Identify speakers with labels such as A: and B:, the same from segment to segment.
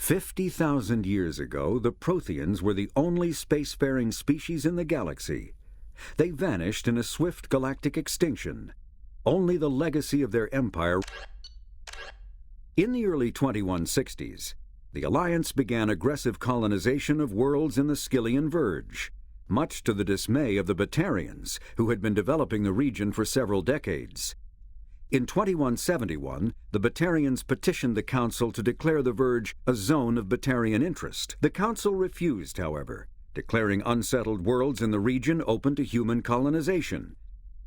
A: 50,000 years ago, the Protheans were the only spacefaring species in the galaxy. They vanished in a swift galactic extinction. Only the legacy of their empire. In the early 2160s, the Alliance began aggressive colonization of worlds in the Skyllian Verge, much to the dismay of the Batarians, who had been developing the region for several decades. In 2171, the Batarians petitioned the Council to declare the Verge a zone of Batarian interest. The Council refused, however, declaring unsettled worlds in the region open to human colonization.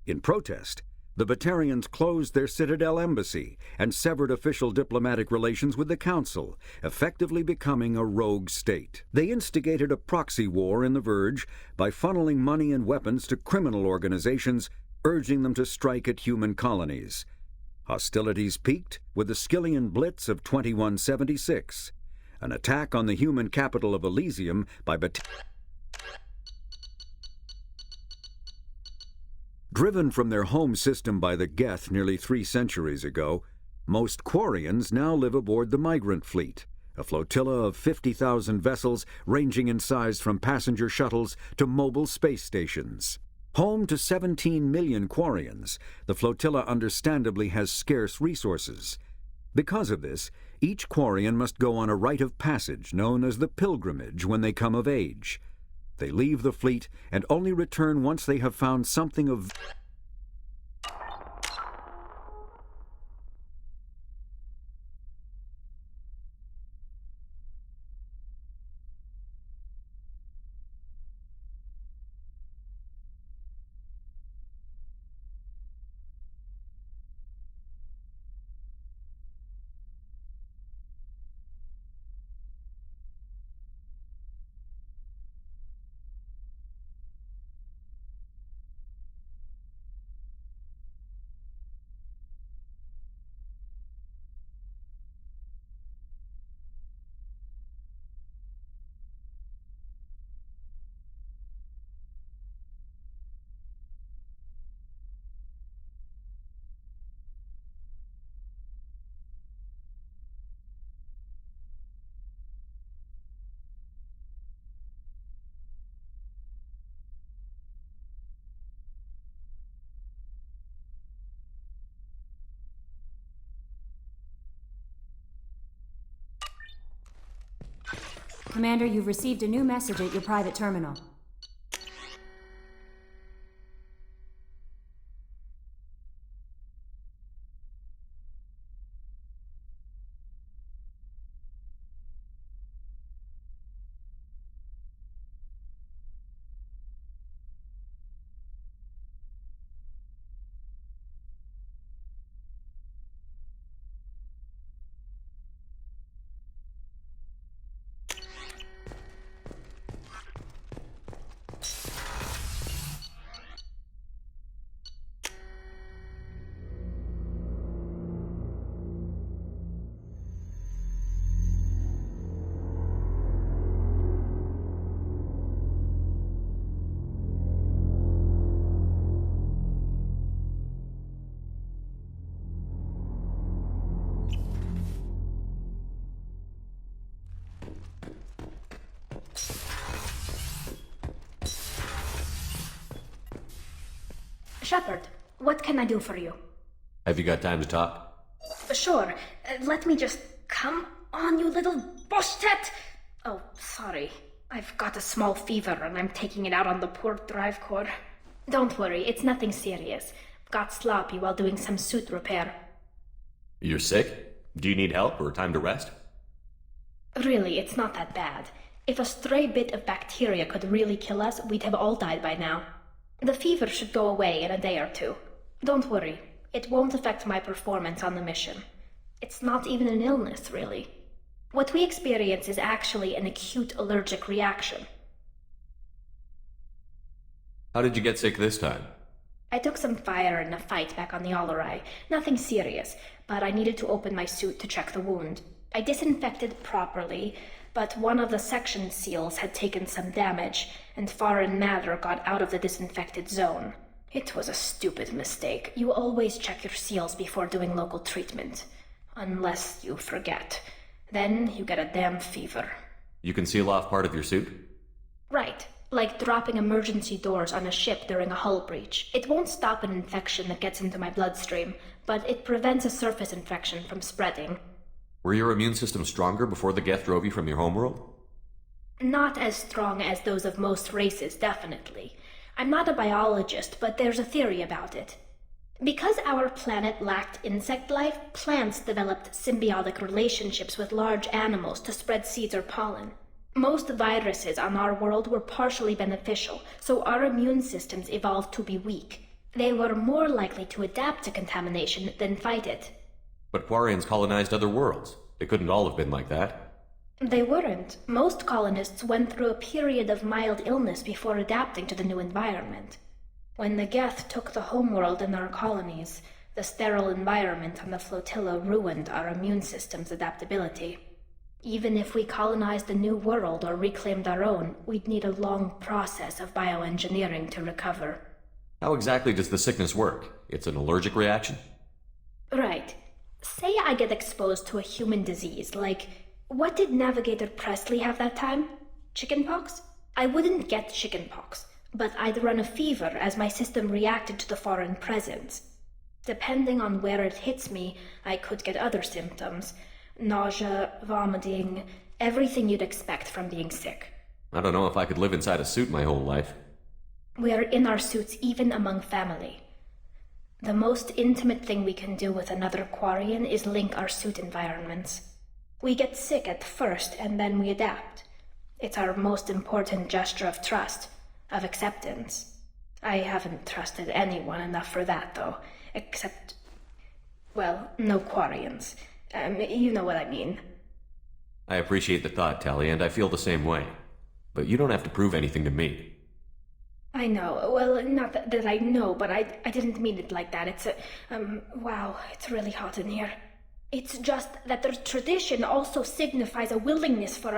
A: In protest, the Batarians closed their Citadel embassy and severed official diplomatic relations with the Council, effectively becoming a rogue state. They instigated a proxy war in the Verge by funneling money and weapons to criminal organizations, urging them to strike at human colonies. Hostilities peaked with the Skyllian Blitz of 2176, an attack on the human capital of Elysium by Driven from their home system by the Geth nearly 3 centuries ago, most Quarians now live aboard the Migrant Fleet, a flotilla of 50,000 vessels ranging in size from passenger shuttles to mobile space stations. Home to 17 million Quarians, the flotilla understandably has scarce resources. Because of this, each Quarian must go on a rite of passage known as the pilgrimage when they come of age. They leave the fleet and only return once they have found something of
B: Commander, you've received a new message at your private terminal.
C: Shepard, what can I do for you?
D: Have you got time to talk?
C: Sure. Let me just... Come on, you little boshtet! Oh, sorry. I've got a small fever and I'm taking it out on the poor drive core. Don't worry, it's nothing serious. Got sloppy while doing some suit repair.
D: You're sick? Do you need help or time to rest?
C: Really, it's not that bad. If a stray bit of bacteria could really kill us, we'd have all died by now. The fever should go away in a day or 2. Don't worry, it won't affect my performance on the mission. It's not even an illness, really. What we experience is actually an acute allergic reaction.
D: How did you get sick this time?
C: I took some fire in a fight back on the Allerai. Nothing serious, but I needed to open my suit to check the wound. I disinfected properly, but one of the section seals had taken some damage, and foreign matter got out of the disinfected zone. It was a stupid mistake. You always check your seals before doing local treatment. Unless you forget. Then you get a damn fever.
D: You can seal off part of your suit?
C: Right, like dropping emergency doors on a ship during a hull breach. It won't stop an infection that gets into my bloodstream, but it prevents a surface infection from spreading.
D: Were your immune system stronger before the Geth drove you from your homeworld?
C: Not as strong as those of most races, definitely. I'm not a biologist, but there's a theory about it. Because our planet lacked insect life, plants developed symbiotic relationships with large animals to spread seeds or pollen. Most viruses on our world were partially beneficial, so our immune systems evolved to be weak. They were more likely to adapt to contamination than fight it.
D: But Quarians colonized other worlds. They couldn't all have been like that.
C: They weren't. Most colonists went through a period of mild illness before adapting to the new environment. When the Geth took the homeworld in our colonies, the sterile environment on the flotilla ruined our immune system's adaptability. Even if we colonized a new world or reclaimed our own, we'd need a long process of bioengineering to recover.
D: How exactly does the sickness work? It's an allergic reaction?
C: Right. Say I get exposed to a human disease, like, what did Navigator Presley have that time? Chickenpox? I wouldn't get chickenpox, but I'd run a fever as my system reacted to the foreign presence. Depending on where it hits me, I could get other symptoms. Nausea, vomiting, everything you'd expect from being sick.
D: I don't know if I could live inside a suit my whole life.
C: We are in our suits even among family. The most intimate thing we can do with another Quarian is link our suit environments. We get sick at first and then we adapt. It's our most important gesture of trust, of acceptance. I haven't trusted anyone enough for that, though, except, well, no Quarians. You know what I mean.
D: I appreciate the thought, Tali, and I feel the same way. But you don't have to prove anything to me.
C: I know. Well, not that I know, but I didn't mean it like that. It's wow, it's really hot in here. It's just that the tradition also signifies a willingness for,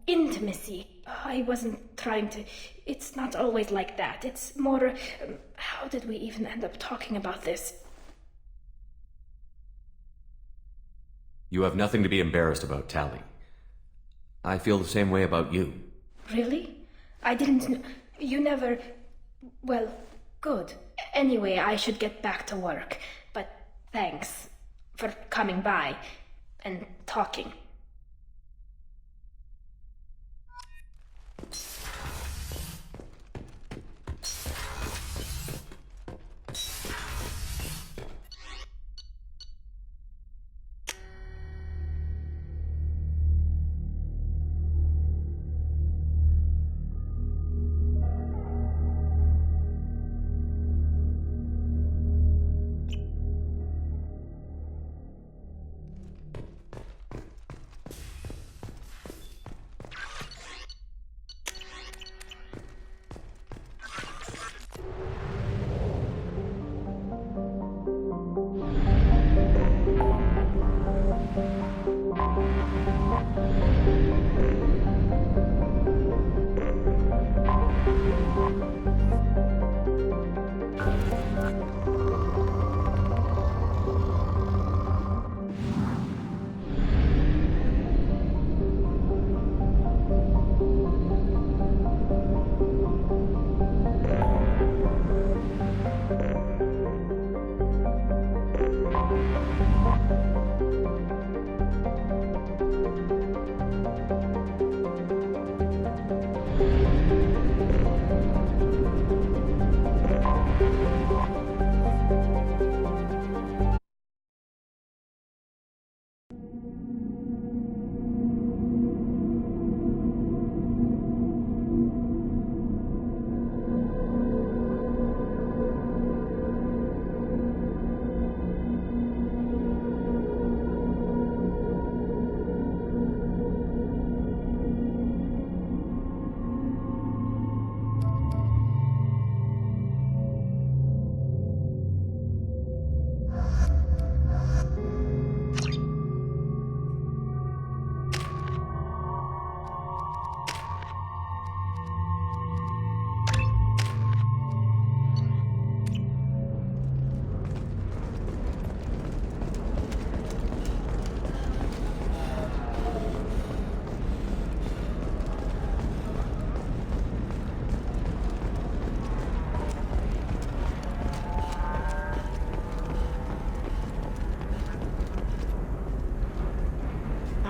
C: intimacy. I wasn't trying to... It's not always like that. It's more... how did we even end up talking about this?
D: You have nothing to be embarrassed about, Tali. I feel the same way about you.
C: Really? I didn't know... You never... Well, good. Anyway, I should get back to work. But thanks for coming by and talking.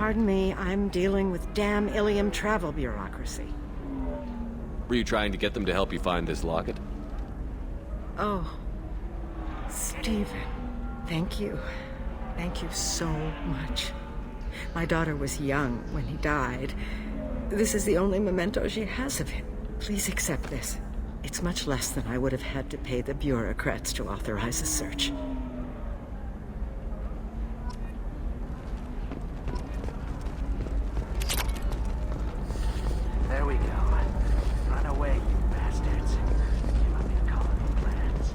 E: Pardon me, I'm dealing with damn Ilium travel bureaucracy.
D: Were you trying to get them to help you find this locket?
E: Oh, Stephen, thank you. Thank you so much. My daughter was young when he died. This is the only memento she has of him. Please accept this. It's much less than I would have had to pay the bureaucrats to authorize a search.
F: There we go. Run away, you bastards. Give up your colony plans.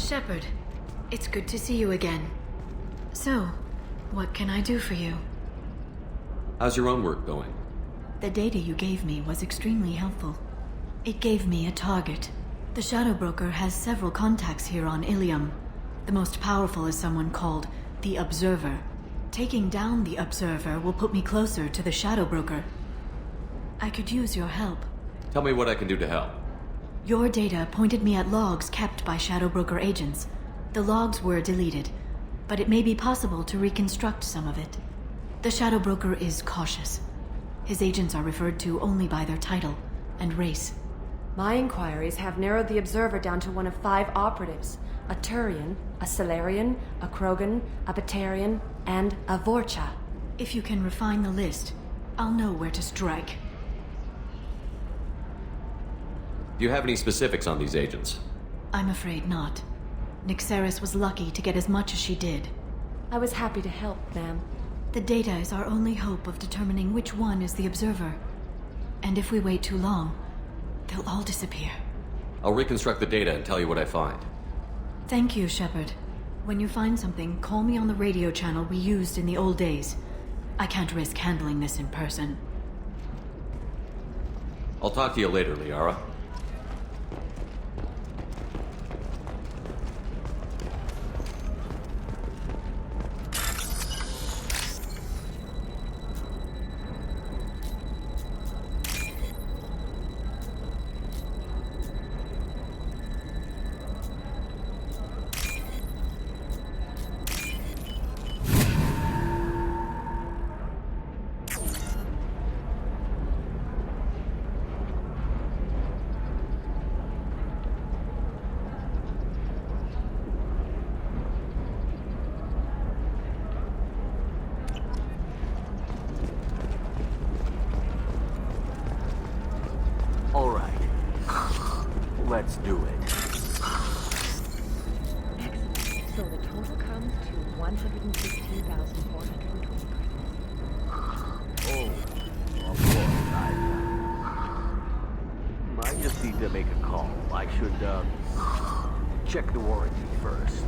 G: Shepard, it's good to see you again. So, what can I do for you?
D: How's your own work going?
G: The data you gave me was extremely helpful. It gave me a target. The Shadow Broker has several contacts here on Ilium. The most powerful is someone called the Observer. Taking down the Observer will put me closer to the Shadow Broker. I could use your help.
D: Tell me what I can do to help.
G: Your data pointed me at logs kept by Shadow Broker agents. The logs were deleted, but it may be possible to reconstruct some of it. The Shadow Broker is cautious. His agents are referred to only by their title and race.
B: My inquiries have narrowed the Observer down to one of 5 operatives. A Turian, a Salarian, a Krogan, a Batarian, and a Vorcha.
G: If you can refine the list, I'll know where to strike.
D: Do you have any specifics on these agents?
G: I'm afraid not. Nyxeris was lucky to get as much as she did.
B: I was happy to help, ma'am.
G: The data is our only hope of determining which one is the Observer. And if we wait too long, they'll all disappear.
D: I'll reconstruct the data and tell you what I find.
G: Thank you, Shepard. When you find something, call me on the radio channel we used in the old days. I can't risk handling this in person.
D: I'll talk to you later, Liara.
F: All right. Let's do it.
E: So the total comes to 116,420 credits.
F: Oh, of course, I just need to make a call. I should, check the warranty first.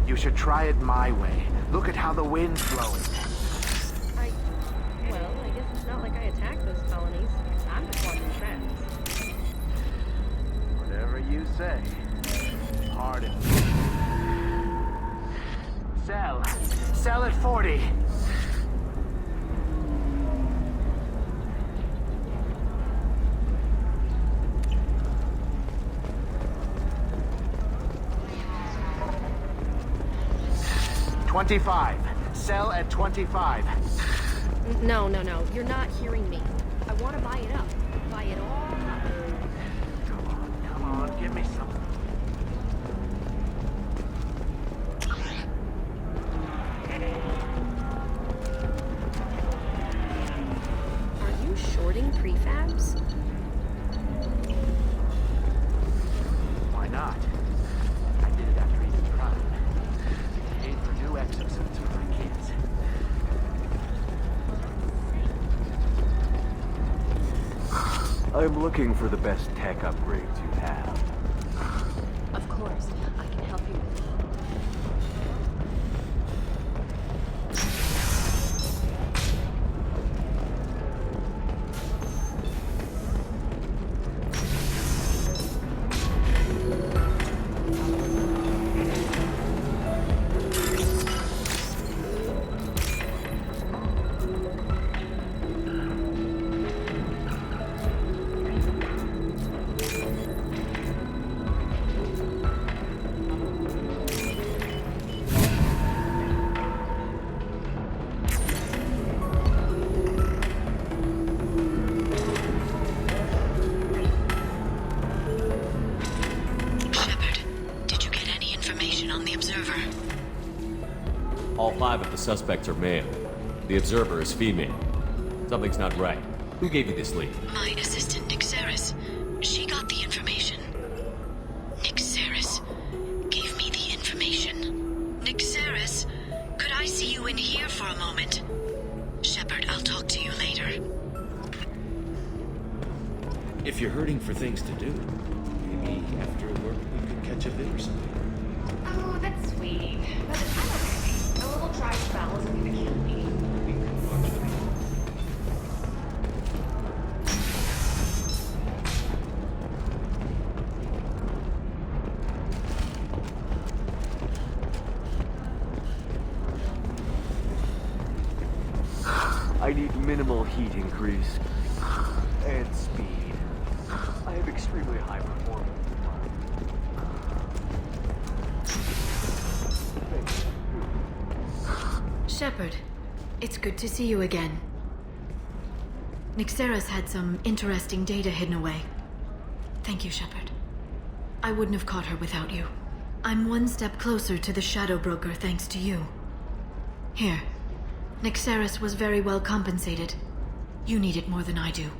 F: You should try it my way. Look at how the wind's blowing.
H: Well, I guess it's not like I attacked those colonies. I'm just watching trends.
F: Whatever you say. Pardon. Sell. Sell at 40. $25. Sell at 25.
H: No. You're not hearing me. I want to buy it up. Buy it all up.
F: Come on, give me some. I'm looking for the best tech upgrades you have.
H: Of course, I can help you with that.
G: Shepard, did you get any information on the Observer?
D: All 5 of the suspects are male. The Observer is female. Something's not right. Who gave you this lead?
G: My assistant, Nixeris. She got the information. Nixeris gave me the information. Nixeris, could I see you in here for a moment? Shepard, I'll talk to you later.
I: If you're hurting for things to do, maybe after work we could catch a bit or something.
H: Oh, that's sweet. But I'm okay. A little dry spell isn't gonna kill me.
I: We can watch them.
F: I need minimal heat increase. And speed. I have extremely high performance.
G: Shepard, it's good to see you again. Nixeris had some interesting data hidden away. Thank you, Shepard. I wouldn't have caught her without you. I'm one step closer to the Shadow Broker thanks to you. Here. Nixeris was very well compensated. You need it more than I do.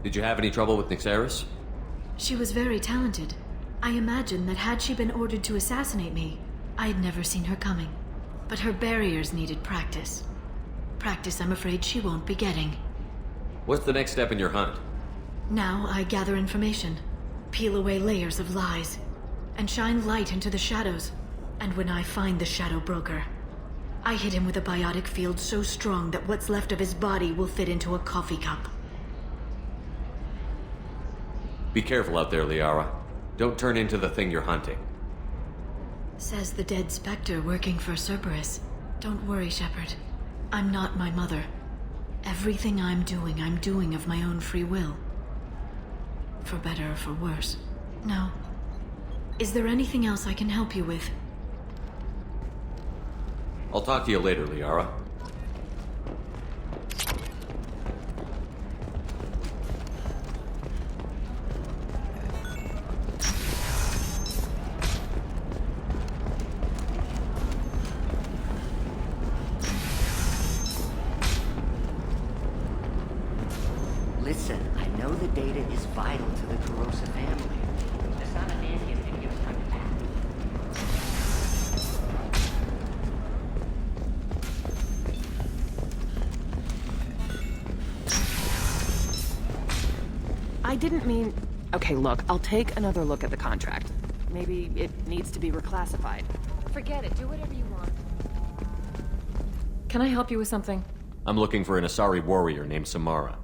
D: Did you have any trouble with Nixeris?
G: She was very talented. I imagine that had she been ordered to assassinate me, I'd never seen her coming. But her barriers needed practice. Practice I'm afraid she won't be getting.
D: What's the next step in your hunt?
G: Now I gather information, peel away layers of lies, and shine light into the shadows. And when I find the Shadow Broker, I hit him with a biotic field so strong that what's left of his body will fit into a coffee cup.
D: Be careful out there, Liara. Don't turn into the thing you're hunting.
G: Says the dead Spectre working for Cerberus. Don't worry, Shepard. I'm not my mother. Everything I'm doing of my own free will. For better or for worse. No. Is there anything else I can help you with?
D: I'll talk to you later, Liara.
J: Listen, I know the data is vital to the Kurosa family. The son of Nancy is going to give us time to pack.
K: I didn't mean... Okay, look, I'll take another look at the contract. Maybe it needs to be reclassified.
H: Forget it. Do whatever you want. Can I help you with something?
D: I'm looking for an Asari warrior named Samara.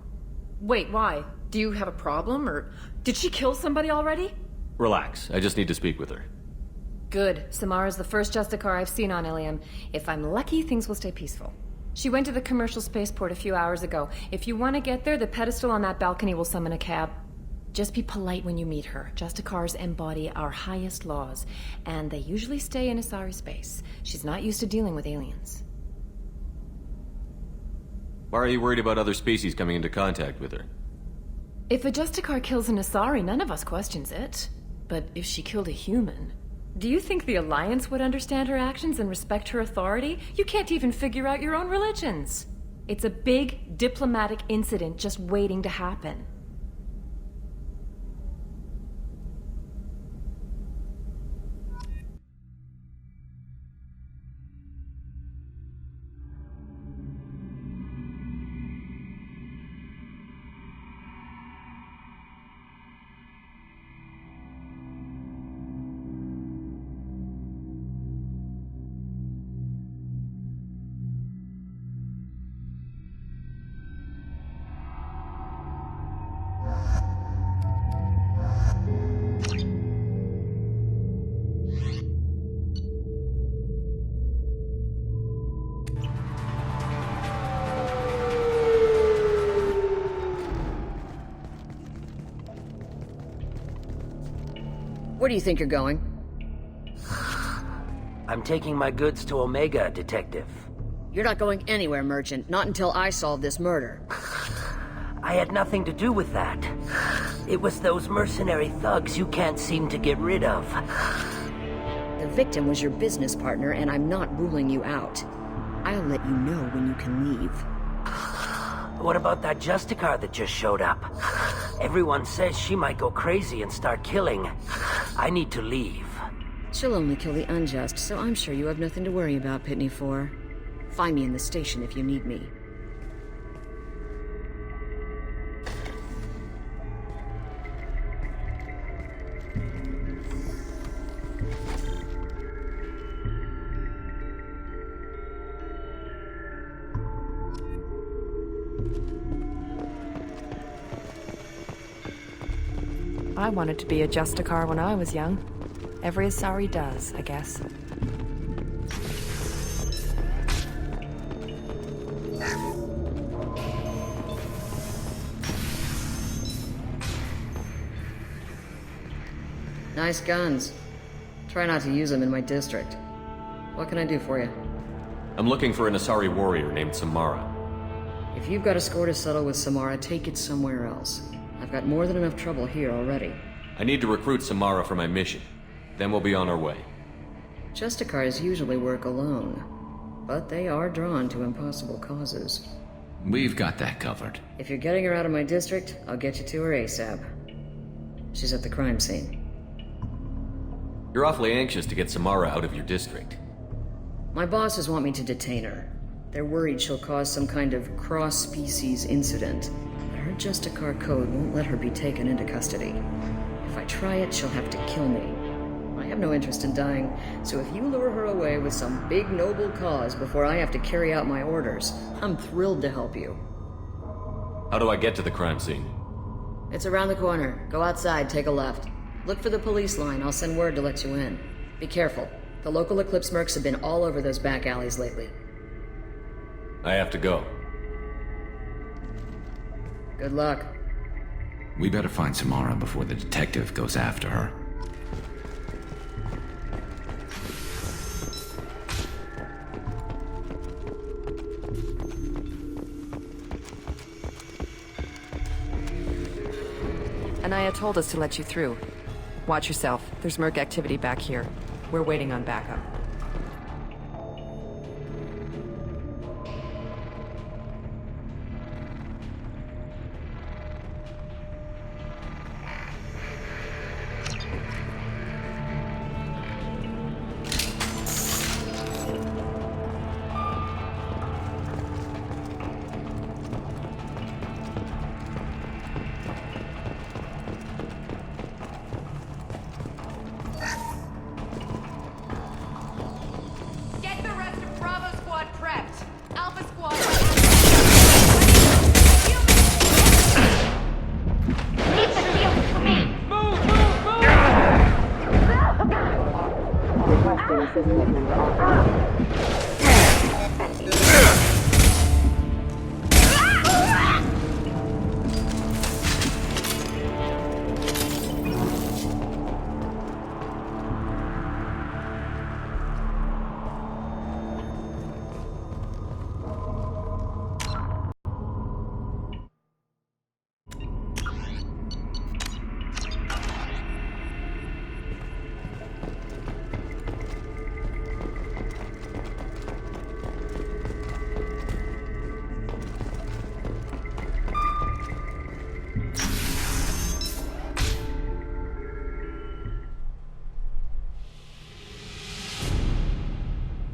H: Wait, why? Do you have a problem, or did she kill somebody already?
D: Relax, I just need to speak with her.
H: Good. Samara's the first Justicar I've seen on Ilium. If I'm lucky, things will stay peaceful. She went to the commercial spaceport a few hours ago. If you want to get there, the pedestal on that balcony will summon a cab. Just be polite when you meet her. Justicars embody our highest laws, and they usually stay in Asari space. She's not used to dealing with aliens.
D: Why are you worried about other species coming into contact with her?
H: If a Justicar kills an Asari, none of us questions it. But if she killed a human... Do you think the Alliance would understand her actions and respect her authority? You can't even figure out your own religions. It's a big diplomatic incident just waiting to happen.
L: Where do you think you're going?
J: I'm taking my goods to Omega, Detective.
L: You're not going anywhere, Merchant. Not until I solve this murder.
J: I had nothing to do with that. It was those mercenary thugs you can't seem to get rid of.
L: The victim was your business partner, and I'm not ruling you out. I'll let you know when you can leave.
J: What about that Justicar that just showed up? Everyone says she might go crazy and start killing. I need to leave.
L: She'll only kill the unjust, so I'm sure you have nothing to worry about, Pitney 4. Find me in the station if you need me.
B: I wanted to be a Justicar when I was young. Every Asari does, I guess.
L: Nice guns. Try not to use them in my district. What can I do for you?
D: I'm looking for an Asari warrior named Samara.
L: If you've got a score to settle with Samara, take it somewhere else. I've got more than enough trouble here already.
D: I need to recruit Samara for my mission. Then we'll be on our way.
L: Justicars usually work alone, but they are drawn to impossible causes.
M: We've got that covered.
L: If you're getting her out of my district, I'll get you to her ASAP. She's at the crime scene.
D: You're awfully anxious to get Samara out of your district.
L: My bosses want me to detain her. They're worried she'll cause some kind of cross-species incident. But her Justicar code won't let her be taken into custody. If I try it, she'll have to kill me. I have no interest in dying, so if you lure her away with some big noble cause before I have to carry out my orders, I'm thrilled to help you.
D: How do I get to the crime scene?
L: It's around the corner. Go outside, take a left. Look for the police line. I'll send word to let you in. Be careful. The local Eclipse mercs have been all over those back alleys lately.
D: I have to go.
L: Good luck.
M: We better find Samara before the detective goes after her.
B: Anaya told us to let you through. Watch yourself. There's merc activity back here. We're waiting on backup.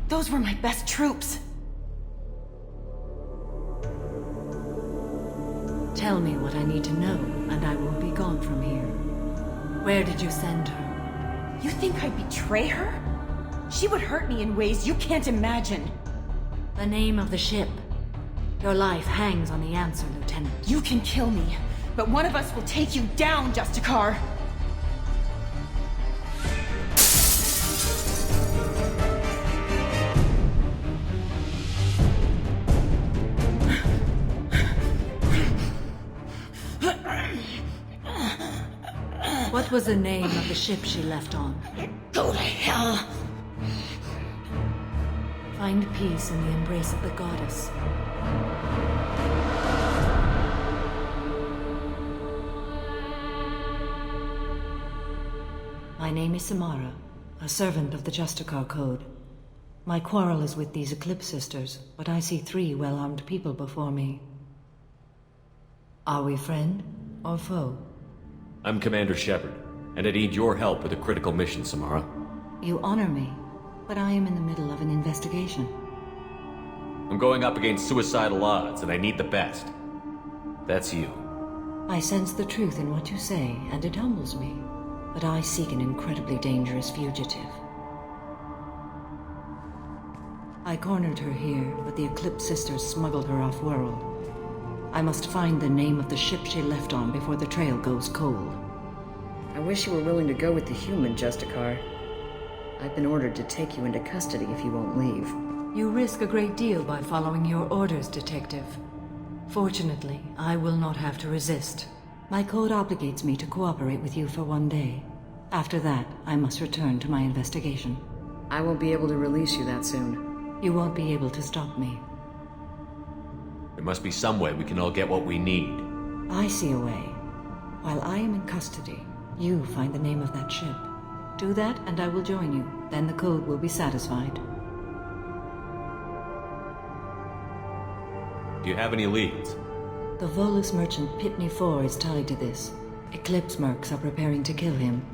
G: Those were my best troops. Tell me what I need to know, and I will be gone from here. Where did you send her?
N: You think I'd betray her? She would hurt me in ways you can't imagine.
G: The name of the ship. Your life hangs on the answer, Lieutenant.
N: You can kill me, but one of us will take you down, Justicar.
G: What was the name of the ship she left on?
J: Go to hell!
G: Find peace in the embrace of the goddess. My name is Samara, a servant of the Justicar Code. My quarrel is with these Eclipse Sisters, but I see 3 well-armed people before me. Are we friend or foe?
D: I'm Commander Shepard, and I need your help with a critical mission, Samara.
G: You honor me, but I am in the middle of an investigation.
D: I'm going up against suicidal odds, and I need the best. That's you.
G: I sense the truth in what you say, and it humbles me. But I seek an incredibly dangerous fugitive. I cornered her here, but the Eclipse Sisters smuggled her off-world. I must find the name of the ship she left on before the trail goes cold.
L: I wish you were willing to go with the human, Justicar. I've been ordered to take you into custody if you won't leave.
G: You risk a great deal by following your orders, Detective. Fortunately, I will not have to resist. My code obligates me to cooperate with you for 1 day. After that, I must return to my investigation.
L: I won't be able to release you that soon.
G: You won't be able to stop me.
D: There must be some way we can all get what we need.
G: I see a way. While I am in custody, you find the name of that ship. Do that and I will join you. Then the code will be satisfied.
D: Do you have any leads?
G: The Volus merchant Pitney 4 is tied to this. Eclipse mercs are preparing to kill him.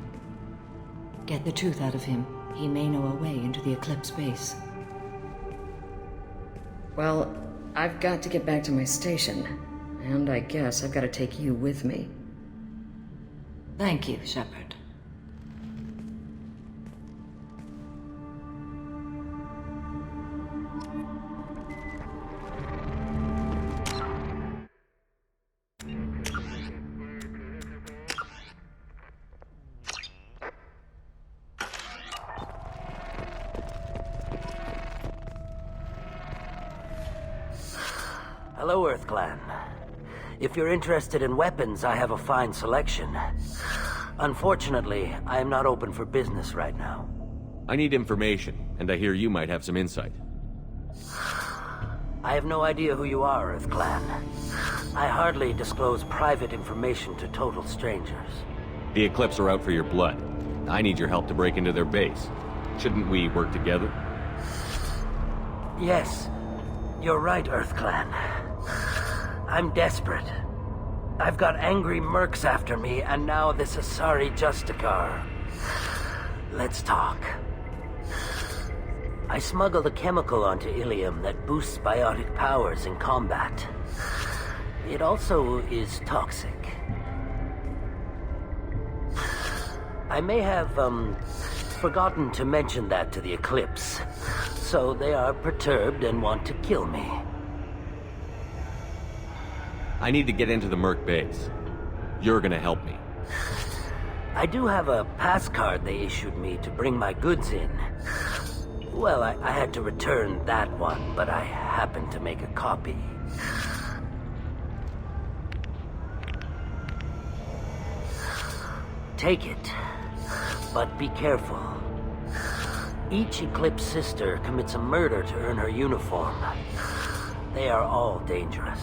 G: Get the truth out of him. He may know a way into the Eclipse base.
L: Well, I've got to get back to my station. And I guess I've got to take you with me.
G: Thank you, Shepard.
J: Hello, EarthClan. If you're interested in weapons, I have a fine selection. Unfortunately, I am not open for business right now.
D: I need information, and I hear you might have some insight.
J: I have no idea who you are, EarthClan. I hardly disclose private information to total strangers.
D: The Eclipse are out for your blood. I need your help to break into their base. Shouldn't we work together?
J: Yes, you're right, EarthClan. I'm desperate. I've got angry mercs after me, and now this Asari Justicar. Let's talk. I smuggled a chemical onto Ilium that boosts biotic powers in combat. It also is toxic. I may have, forgotten to mention that to the Eclipse, so they are perturbed and want to kill me.
D: I need to get into the Merc base. You're gonna help me.
J: I do have a pass card they issued me to bring my goods in. Well, I had to return that one, but I happened to make a copy. Take it, but be careful. Each Eclipse sister commits a murder to earn her uniform. They are all dangerous.